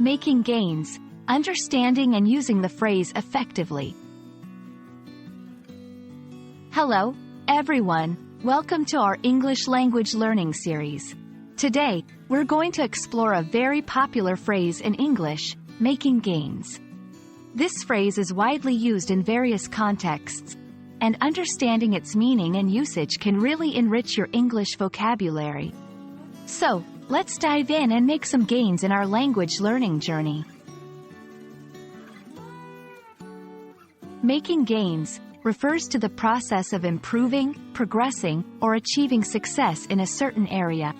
Making gains, understanding and using the phrase effectively. Hello, everyone. Welcome to our English language learning series. Today, we're going to explore a very popular phrase in English, making gains. This phrase is widely used in various contexts, and understanding its meaning and usage can really enrich your English vocabulary. So, let's dive in and make some gains in our language learning journey. Making gains refers to the process of improving, progressing, or achieving success in a certain area.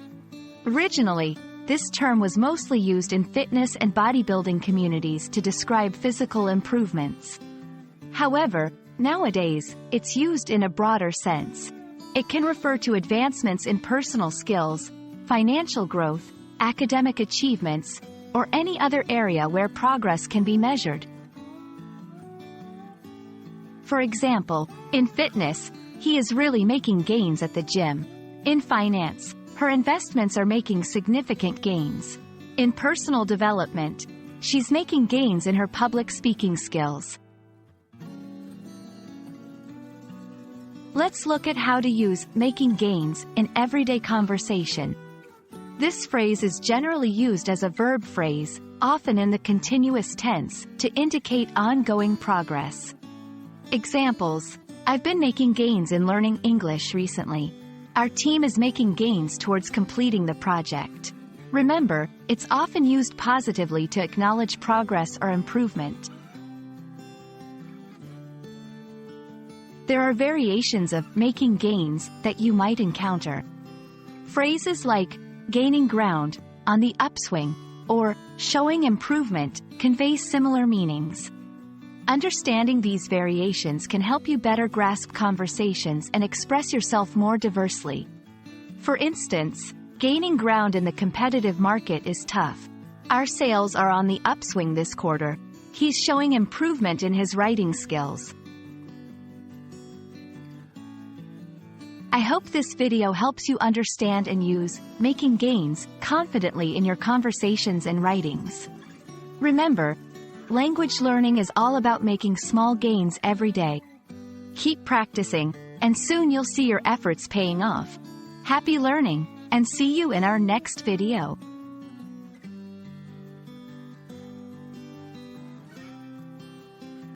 Originally, this term was mostly used in fitness and bodybuilding communities to describe physical improvements. However, nowadays, it's used in a broader sense. It can refer to advancements in personal skills, financial growth, academic achievements, or any other area where progress can be measured. For example, in fitness, he is really making gains at the gym. In finance, her investments are making significant gains. In personal development, she's making gains in her public speaking skills. Let's look at how to use making gains in everyday conversation. This phrase is generally used as a verb phrase, often in the continuous tense, to indicate ongoing progress. Examples: I've been making gains in learning English recently. Our team is making gains towards completing the project. Remember, it's often used positively to acknowledge progress or improvement. There are variations of making gains that you might encounter. Phrases like gaining ground, on the upswing, or showing improvement convey similar meanings. Understanding these variations can help you better grasp conversations and express yourself more diversely. For instance, gaining ground in the competitive market is tough. Our sales are on the upswing this quarter. He's showing improvement in his writing skills. I hope this video helps you understand and use making gains confidently in your conversations and writings. Remember, language learning is all about making small gains every day. Keep practicing, and soon you'll see your efforts paying off. Happy learning, and see you in our next video.